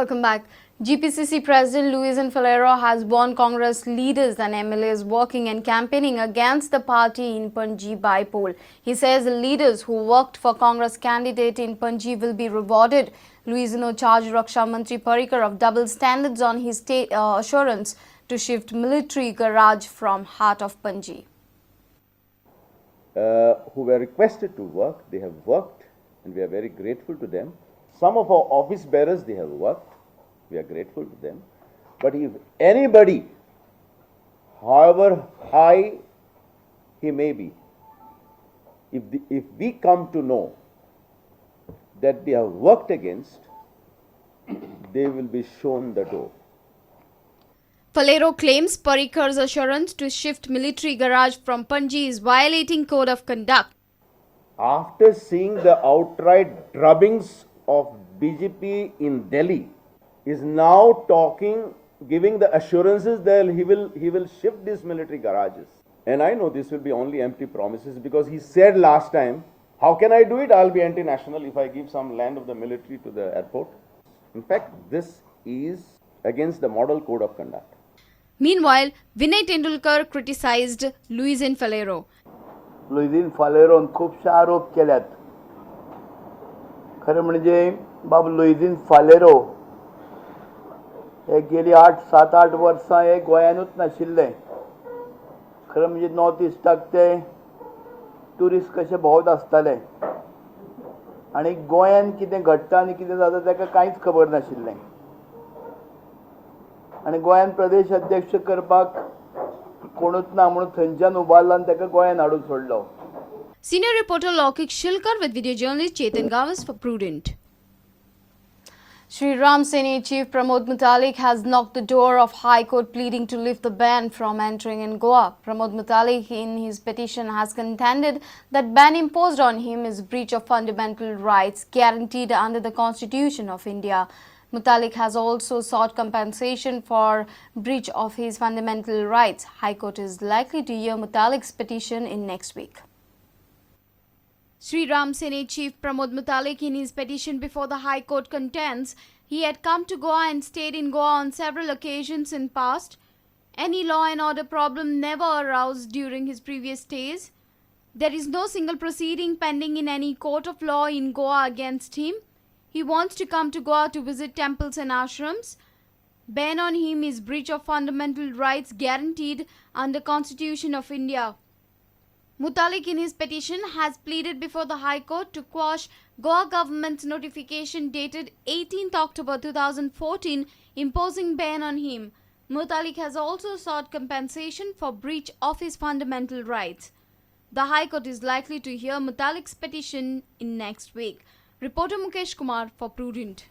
Welcome back. GPCC President Luizinho Faleiro has warned Congress leaders and MLAs working and campaigning against the party in Panaji by poll. He says the leaders who worked for Congress candidate in Panaji will be rewarded. Luizinho charged Raksha Mantri Parrikar of double standards on his state assurance to shift military garage from heart of Panaji. Who were requested to work, they have worked, and we are very grateful to them. Some of our office bearers, they have worked, we are grateful to them. But if anybody, however high he may be, if we come to know that they have worked against, they will be shown the door. Faleiro claims Parrikar's assurance to shift military garage from Panaji is violating code of conduct. After seeing the outright drubbings of BJP in Delhi, is now talking, giving the assurances that he will shift these military garages. And I know this will be only empty promises, because he said last time, how can I do it? I'll be anti-national if I give some land of the military to the airport. In fact, this is against the model code of conduct. Meanwhile, Vinay Tendulkar criticized Luizinho Faleiro. लुइझिनो फालेरोन खूबशे आरोप केल्यात. खरें म्हणजे बाब लुइझिनो फालेरो हे गेली 7-8 वर्सां हे गोंयांतूच नाशिल्ले. खरें म्हणजे नॉर्थ इस्टाक ते ट्युरिस्ट कशे भोंवत आसताले आनी गोंयांत कितें घडटा आनी कितें जाता ताका कांयच खबर नाशिल्लें. आनी गोंयांत प्रदेश अध्यक्ष करपाक कोणूच ना म्हणून थंयच्यान उबारला आनी ताका गोंयांत हाडून सोडलो. Senior reporter Laukik Shilkar with video journalist Chetan Gawas for Prudent. Sri Ram Seni Chief Pramod Mutalik has knocked the door of High Court pleading to lift the ban from entering in Goa. Pramod Mutalik in his petition has contended that ban imposed on him is breach of fundamental rights guaranteed under the Constitution of India. Mutalik has also sought compensation for breach of his fundamental rights. High Court is likely to hear Mutalik's petition in next week. Sri Ram Seni Chief Pramod Mutalik in his petition before the High Court contends he had come to Goa and stayed in Goa on several occasions in past. Any law and order problem never aroused during his previous stays. There is no single proceeding pending in any court of law in Goa against him. He wants to come to Goa to visit temples and ashrams. Ban on him is breach of fundamental rights guaranteed under Constitution of India. Mutalik in his petition has pleaded before the High Court to quash Goa government's notification dated 18th October 2014 imposing ban on him. Mutalik has also sought compensation for breach of his fundamental rights. The High Court is likely to hear Mutalik's petition in next week. Reporter Mukesh Kumar for Prudent.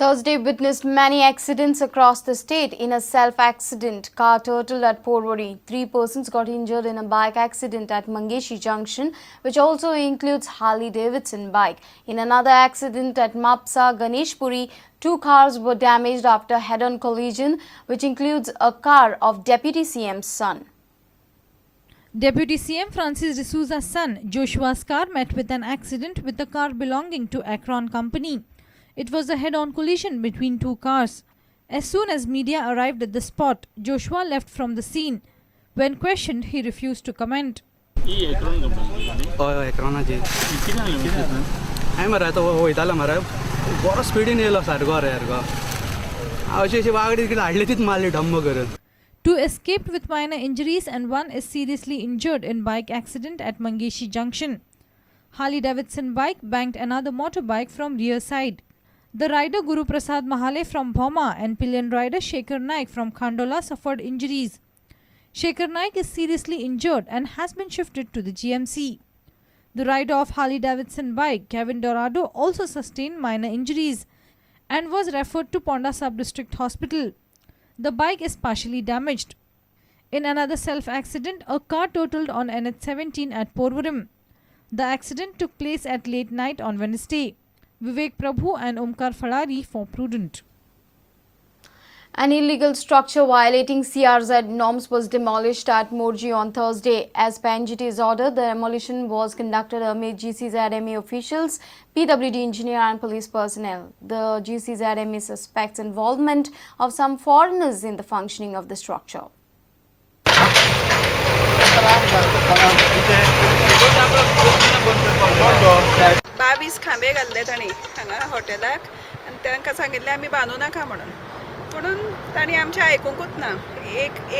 Thursday witnessed many accidents across the state. In a self-accident car totaled at Porvorim, 3 persons got injured in a bike accident at Mangeshi Junction, which also includes Harley-Davidson bike. In another accident at Mapsa, Ganeshpuri, 2 cars were damaged after head-on collision, which includes a car of Deputy CM's son. Deputy CM Francis D'Souza's son, Joshua's car, met with an accident with a car belonging to Akron Company. It was a head-on collision between 2 cars. As soon as media arrived at the spot, Joshua left from the scene. When questioned, he refused to comment. Akron Company. I'm a rat over Italamara. What a speed in yellow Sargo. I was a Two escaped with minor injuries and one is seriously injured in bike accident at Mangeshi Junction. Harley-Davidson bike banked another motorbike from rear side. The rider Guru Prasad Mahale from Bhoma and pillion rider Shekhar Naik from Khandola suffered injuries. Shekhar Naik is seriously injured and has been shifted to the GMC. The rider of Harley-Davidson bike, Kevin Dorado, also sustained minor injuries and was referred to Ponda Sub-District Hospital. The bike is partially damaged. In another self-accident, a car totaled on NH17 at Porvorim. The accident took place at late night on Wednesday. Vivek Prabhu and Omkar Falari for Prudent. An illegal structure violating CRZ norms was demolished at Morji on Thursday. As per NGT's order, the demolition was conducted amid GCZMA officials, PWD engineer and police personnel. The GCZMA suspects involvement of some foreigners in the functioning of the structure. बावीस खांबे घाल्ले तांणी हांगा हॉटेलाक आनी तांकां सांगिल्लें आमी बांदूं नाका म्हणून पुणून तांणी आमचें आयकुंकूच ना.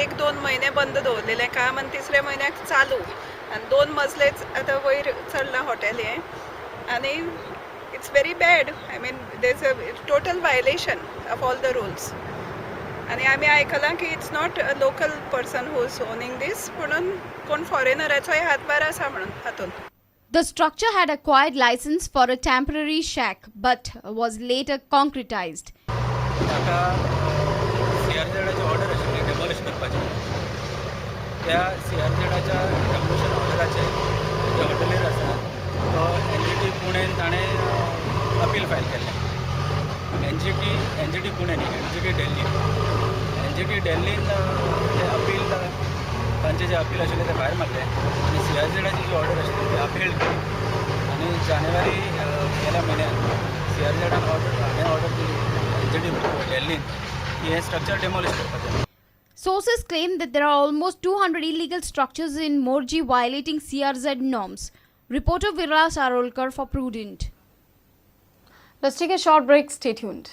एक दोन म्हयने बंद दवरलेलें काम आनी तिसरे म्हयन्याक चालू आनी 2 मजलेच आतां वयर चडलां हॉटेल हें आनी it's very bad. I mean there is a total violation of all the rules आनी आमी आयकलां की it's not a local person who is owning this पुणून कोण फॉरेनराचोय हातभार आसा म्हणून हातून. The structure had acquired license for a temporary shack but was later concretized. म्हाका CRZची ऑर्डर आशिल्ली डेमोलिश करपाची. त्या CRZच्या डेमोलिशन ऑर्डराचेर जे हॉटेलीर आसा तो NGT पुणेन ताणें अपील फायल केल्लें. NGT पुणे न्ही, NGT दिल्ली. NGT दिल्लीन तें अपील तांचें जें अपील आशिल्लें तें भायर मारलें आनी CRZची जी ऑर्डर आशिल्ली ती अपील केली आनी जानेवारी गेल्या म्हयन्यान CRZान ऑर्डर दिली NGT दिल्लीन की हें स्ट्रक्चर डेमोलिश करपाचें. Sources claim that there are almost 200 illegal structures in Morji violating CRZ norms. Reporter Viras Arolkar for Prudent. Let's take a short break. Stay tuned.